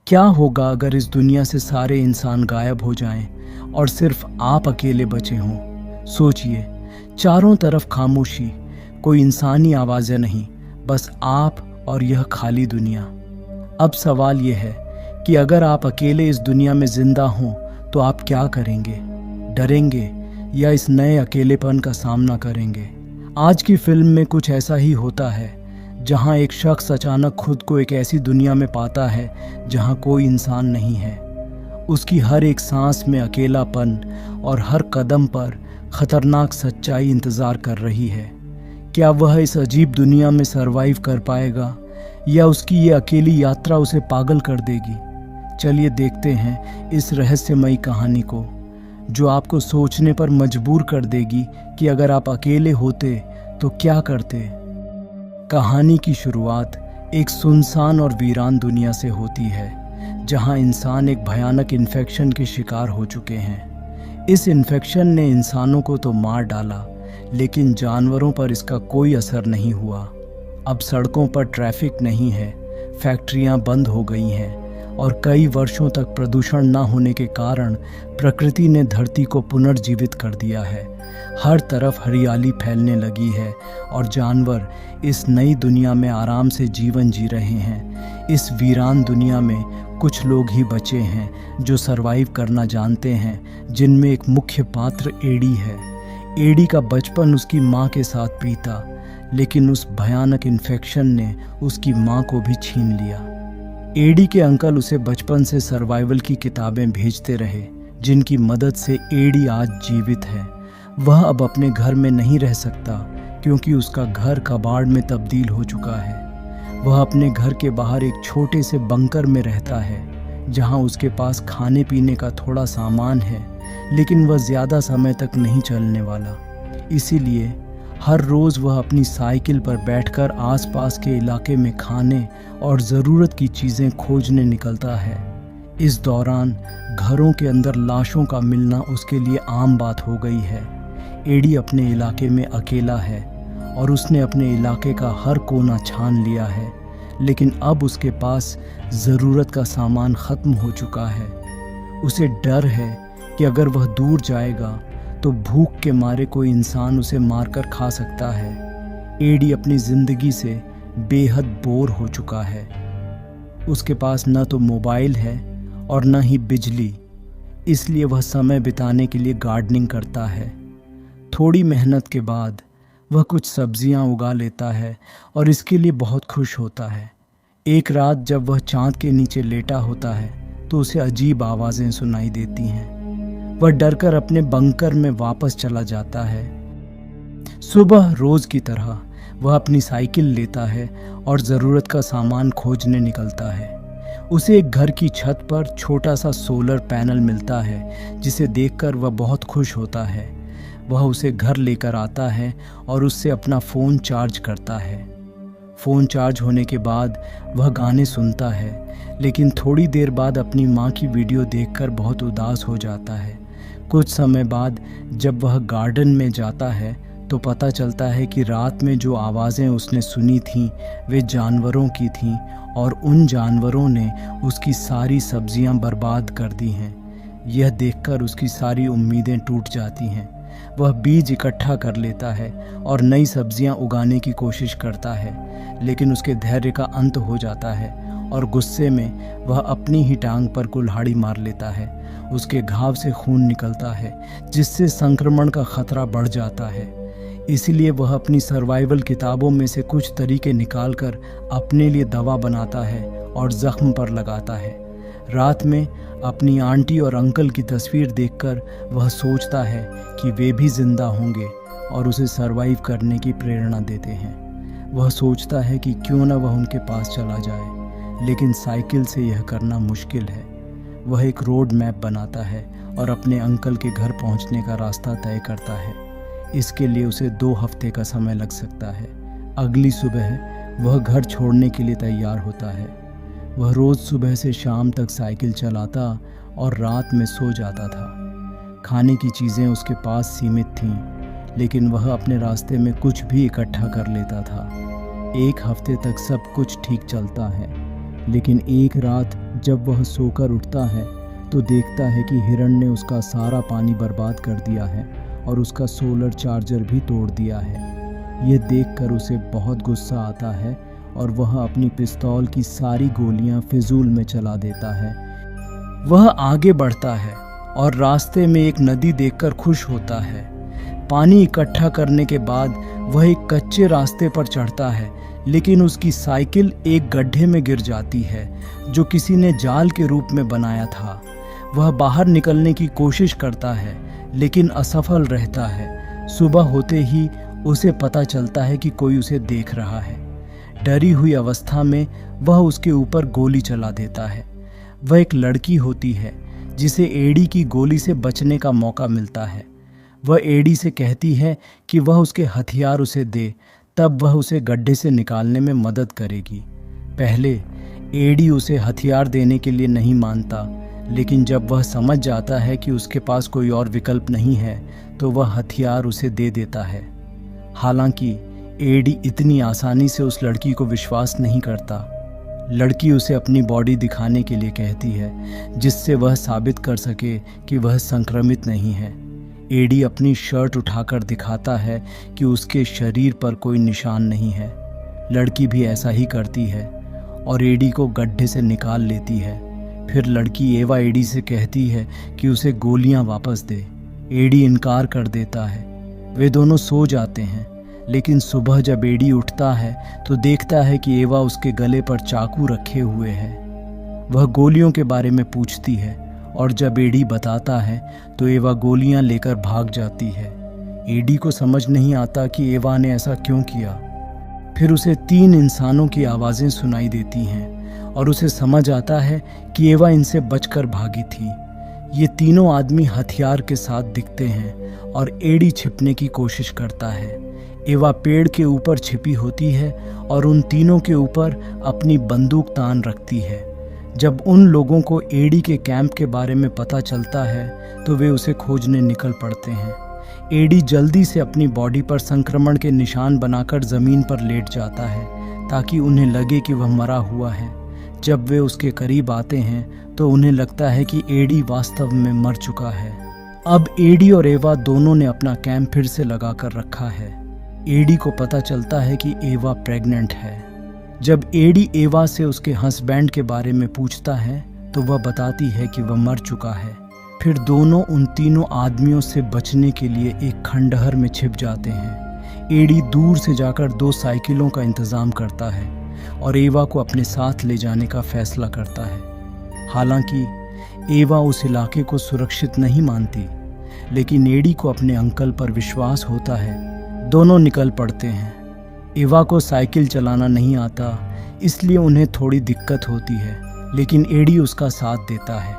क्या होगा अगर इस दुनिया से सारे इंसान गायब हो जाएं और सिर्फ आप अकेले बचे हों? सोचिए, चारों तरफ खामोशी, कोई इंसानी आवाज़ें नहीं, बस आप और यह खाली दुनिया। अब सवाल यह है कि अगर आप अकेले इस दुनिया में जिंदा हों तो आप क्या करेंगे? डरेंगे या इस नए अकेलेपन का सामना करेंगे? आज की फिल्म में कुछ ऐसा ही होता है, जहां एक शख्स अचानक खुद को एक ऐसी दुनिया में पाता है जहां कोई इंसान नहीं है। उसकी हर एक सांस में अकेलापन और हर कदम पर खतरनाक सच्चाई इंतज़ार कर रही है। क्या वह इस अजीब दुनिया में सरवाइव कर पाएगा या उसकी ये अकेली यात्रा उसे पागल कर देगी? चलिए देखते हैं इस रहस्यमयी कहानी को, जो आपको सोचने पर मजबूर कर देगी कि अगर आप अकेले होते तो क्या करते। कहानी की शुरुआत एक सुनसान और वीरान दुनिया से होती है, जहां इंसान एक भयानक इन्फेक्शन के शिकार हो चुके हैं। इस इन्फेक्शन ने इंसानों को तो मार डाला, लेकिन जानवरों पर इसका कोई असर नहीं हुआ। अब सड़कों पर ट्रैफिक नहीं है, फैक्ट्रियां बंद हो गई हैं और कई वर्षों तक प्रदूषण न होने के कारण प्रकृति ने धरती को पुनर्जीवित कर दिया है। हर तरफ हरियाली फैलने लगी है और जानवर इस नई दुनिया में आराम से जीवन जी रहे हैं। इस वीरान दुनिया में कुछ लोग ही बचे हैं जो सरवाइव करना जानते हैं, जिनमें एक मुख्य पात्र एडी है। एडी का बचपन उसकी माँ के साथ बीता, लेकिन उस भयानक इन्फेक्शन ने उसकी माँ को भी छीन लिया। एडी के अंकल उसे बचपन से सर्वाइवल की किताबें भेजते रहे, जिनकी मदद से एडी आज जीवित है। वह अब अपने घर में नहीं रह सकता क्योंकि उसका घर कबाड़ में तब्दील हो चुका है। वह अपने घर के बाहर एक छोटे से बंकर में रहता है, जहां उसके पास खाने पीने का थोड़ा सामान है, लेकिन वह ज़्यादा समय तक नहीं चलने वाला। इसीलिए हर रोज़ वह अपनी साइकिल पर बैठकर आसपास के इलाके में खाने और ज़रूरत की चीज़ें खोजने निकलता है। इस दौरान घरों के अंदर लाशों का मिलना उसके लिए आम बात हो गई है। एडी अपने इलाके में अकेला है और उसने अपने इलाके का हर कोना छान लिया है, लेकिन अब उसके पास ज़रूरत का सामान ख़त्म हो चुका है। उसे डर है कि अगर वह दूर जाएगा तो भूख के मारे कोई इंसान उसे मारकर खा सकता है। एडी अपनी ज़िंदगी से बेहद बोर हो चुका है। उसके पास न तो मोबाइल है और न ही बिजली, इसलिए वह समय बिताने के लिए गार्डनिंग करता है। थोड़ी मेहनत के बाद वह कुछ सब्जियां उगा लेता है और इसके लिए बहुत खुश होता है। एक रात जब वह चांद के नीचे लेटा होता है तो उसे अजीब आवाज़ें सुनाई देती हैं। वह डरकर अपने बंकर में वापस चला जाता है। सुबह रोज़ की तरह वह अपनी साइकिल लेता है और ज़रूरत का सामान खोजने निकलता है। उसे एक घर की छत पर छोटा सा सोलर पैनल मिलता है, जिसे देखकर वह बहुत खुश होता है। वह उसे घर लेकर आता है और उससे अपना फ़ोन चार्ज करता है। फ़ोन चार्ज होने के बाद वह गाने सुनता है, लेकिन थोड़ी देर बाद अपनी माँ की वीडियो देखकर बहुत उदास हो जाता है। कुछ समय बाद जब वह गार्डन में जाता है तो पता चलता है कि रात में जो आवाज़ें उसने सुनी थीं वे जानवरों की थीं और उन जानवरों ने उसकी सारी सब्जियां बर्बाद कर दी हैं। यह देखकर उसकी सारी उम्मीदें टूट जाती हैं। वह बीज इकट्ठा कर लेता है और नई सब्जियां उगाने की कोशिश करता है, लेकिन उसके धैर्य का अंत हो जाता है और गुस्से में वह अपनी ही टांग पर कुल्हाड़ी मार लेता है। उसके घाव से खून निकलता है, जिससे संक्रमण का खतरा बढ़ जाता है। इसीलिए वह अपनी सर्वाइवल किताबों में से कुछ तरीके निकालकर अपने लिए दवा बनाता है और ज़ख्म पर लगाता है। रात में अपनी आंटी और अंकल की तस्वीर देखकर वह सोचता है कि वे भी जिंदा होंगे और उसे सरवाइव करने की प्रेरणा देते हैं। वह सोचता है कि क्यों न वह उनके पास चला जाए, लेकिन साइकिल से यह करना मुश्किल है। वह एक रोड मैप बनाता है और अपने अंकल के घर पहुंचने का रास्ता तय करता है। इसके लिए उसे 2 हफ्ते का समय लग सकता है। अगली सुबह वह घर छोड़ने के लिए तैयार होता है। वह रोज़ सुबह से शाम तक साइकिल चलाता और रात में सो जाता था। खाने की चीज़ें उसके पास सीमित थीं, लेकिन वह अपने रास्ते में कुछ भी इकट्ठा कर लेता था। 1 हफ्ते तक सब कुछ ठीक चलता है, लेकिन एक रात जब वह सोकर उठता है तो देखता है कि हिरण ने उसका सारा पानी बर्बाद कर दिया है और उसका सोलर चार्जर भी तोड़ दिया है। यह देखकर उसे बहुत गुस्सा आता है और वह अपनी पिस्तौल की सारी गोलियां फिजूल में चला देता है। वह आगे बढ़ता है और रास्ते में एक नदी देखकर खुश होता है। पानी इकट्ठा करने के बाद वह एक कच्चे रास्ते पर चढ़ता है, लेकिन उसकी साइकिल एक गड्ढे में गिर जाती है जो किसी ने जाल के रूप में बनाया था। वह बाहर निकलने की कोशिश करता है लेकिन असफल रहता है। सुबह होते ही उसे पता चलता है कि कोई उसे देख रहा है। डरी हुई अवस्था में वह उसके ऊपर गोली चला देता है। वह एक लड़की होती है जिसे एडी की गोली से बचने का मौका मिलता है। वह एडी से कहती है कि वह उसके हथियार उसे दे, तब वह उसे गड्ढे से निकालने में मदद करेगी। पहले एडी उसे हथियार देने के लिए नहीं मानता, लेकिन जब वह समझ जाता है कि उसके पास कोई और विकल्प नहीं है तो वह हथियार उसे दे देता है। हालांकि एडी इतनी आसानी से उस लड़की को विश्वास नहीं करता। लड़की उसे अपनी बॉडी दिखाने के लिए कहती है जिससे वह साबित कर सके कि वह संक्रमित नहीं है। एडी अपनी शर्ट उठाकर दिखाता है कि उसके शरीर पर कोई निशान नहीं है। लड़की भी ऐसा ही करती है और एडी को गड्ढे से निकाल लेती है। फिर लड़की एवा एडी से कहती है कि उसे गोलियां वापस दे। एडी इनकार कर देता है। वे दोनों सो जाते हैं, लेकिन सुबह जब एडी उठता है तो देखता है कि एवा उसके गले पर चाकू रखे हुए है। वह गोलियों के बारे में पूछती है और जब एडी बताता है तो एवा गोलियां लेकर भाग जाती है। एडी को समझ नहीं आता कि एवा ने ऐसा क्यों किया। फिर उसे 3 इंसानों की आवाज़ें सुनाई देती हैं और उसे समझ आता है कि एवा इनसे बचकर भागी थी। ये तीनों आदमी हथियार के साथ दिखते हैं और एडी छिपने की कोशिश करता है। एवा पेड़ के ऊपर छिपी होती है और उन तीनों के ऊपर अपनी बंदूक तान रखती है। जब उन लोगों को एडी के कैंप के बारे में पता चलता है तो वे उसे खोजने निकल पड़ते हैं। एडी जल्दी से अपनी बॉडी पर संक्रमण के निशान बनाकर ज़मीन पर लेट जाता है ताकि उन्हें लगे कि वह मरा हुआ है। जब वे उसके करीब आते हैं तो उन्हें लगता है कि एडी वास्तव में मर चुका है। अब एडी और एवा दोनों ने अपना कैंप फिर से लगा कर रखा है। एडी को पता चलता है कि एवा प्रेग्नेंट है। जब एडी एवा से उसके हस्बैंड के बारे में पूछता है तो वह बताती है कि वह मर चुका है। फिर दोनों उन तीनों आदमियों से बचने के लिए एक खंडहर में छिप जाते हैं। एडी दूर से जाकर 2 साइकिलों का इंतज़ाम करता है और एवा को अपने साथ ले जाने का फैसला करता है। हालांकि एवा उस इलाके को सुरक्षित नहीं मानती, लेकिन एडी को अपने अंकल पर विश्वास होता है। दोनों निकल पड़ते हैं। एवा को साइकिल चलाना नहीं आता, इसलिए उन्हें थोड़ी दिक्कत होती है, लेकिन एडी उसका साथ देता है।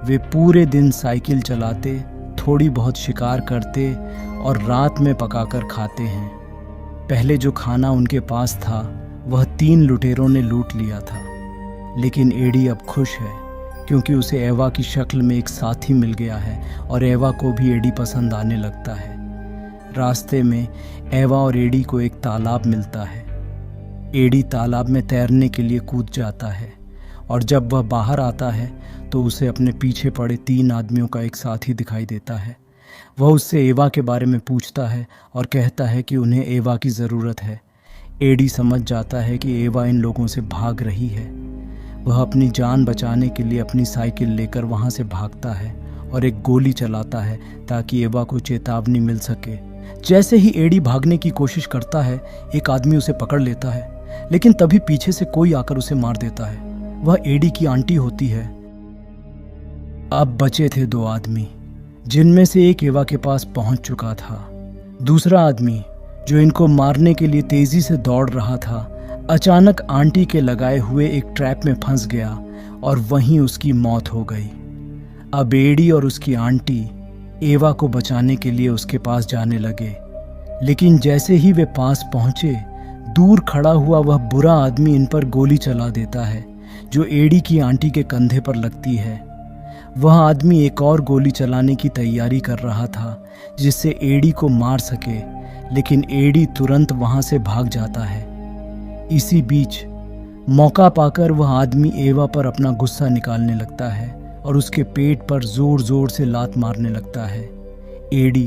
वे पूरे दिन साइकिल चलाते, थोड़ी बहुत शिकार करते और रात में पकाकर खाते हैं। पहले जो खाना उनके पास था वह 3 लुटेरों ने लूट लिया था, लेकिन एडी अब खुश है क्योंकि उसे एवा की शक्ल में एक साथी मिल गया है और एवा को भी एडी पसंद आने लगता है। रास्ते में एवा और एडी को एक तालाब मिलता है। एडी तालाब में तैरने के लिए कूद जाता है और जब वह बाहर आता है तो उसे अपने पीछे पड़े 3 आदमियों का एक साथी दिखाई देता है। वह उससे एवा के बारे में पूछता है और कहता है कि उन्हें एवा की ज़रूरत है। एडी समझ जाता है कि एवा इन लोगों से भाग रही है। वह अपनी जान बचाने के लिए अपनी साइकिल लेकर वहाँ से भागता है और एक गोली चलाता है ताकि एवा को चेतावनी मिल सके। जैसे ही एडी भागने की कोशिश करता है, एक आदमी उसे पकड़ लेता है, लेकिन तभी पीछे से कोई आकर उसे मार देता है। वह एडी की आंटी होती है। अब बचे थे 2 आदमी, जिनमें से एक एवा के पास पहुंच चुका था। दूसरा आदमी जो इनको मारने के लिए तेजी से दौड़ रहा था, अचानक आंटी के लगाए हुए एक ट्रैप में फंस गया और वहीं उसकी मौत हो गई। अब एडी और उसकी आंटी एवा को बचाने के लिए उसके पास जाने लगे, लेकिन जैसे ही वे पास पहुंचे, दूर खड़ा हुआ वह बुरा आदमी इन पर गोली चला देता है जो एडी की आंटी के कंधे पर लगती है। वह आदमी एक और गोली चलाने की तैयारी कर रहा था जिससे एडी को मार सके, लेकिन एडी तुरंत वहां से भाग जाता है। इसी बीच मौका पाकर वह आदमी एवा पर अपना गुस्सा निकालने लगता है और उसके पेट पर जोर जोर से लात मारने लगता है। एडी,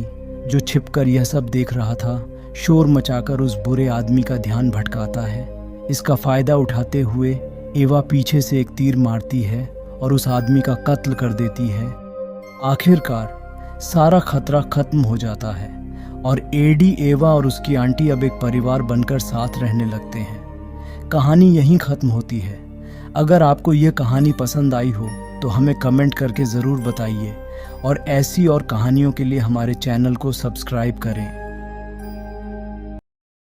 जो छिपकर यह सब देख रहा था, शोर मचाकर उस बुरे आदमी का ध्यान भटकाता है। इसका फायदा उठाते हुए एवा पीछे से एक तीर मारती है और उस आदमी का कत्ल कर देती है। आखिरकार सारा खतरा खत्म हो जाता है और एडी, एवा और उसकी आंटी अब एक परिवार बनकर साथ रहने लगते हैं। कहानी यहीं ख़त्म होती है। अगर आपको यह कहानी पसंद आई हो तो हमें कमेंट करके ज़रूर बताइए और ऐसी और कहानियों के लिए हमारे चैनल को सब्सक्राइब करें।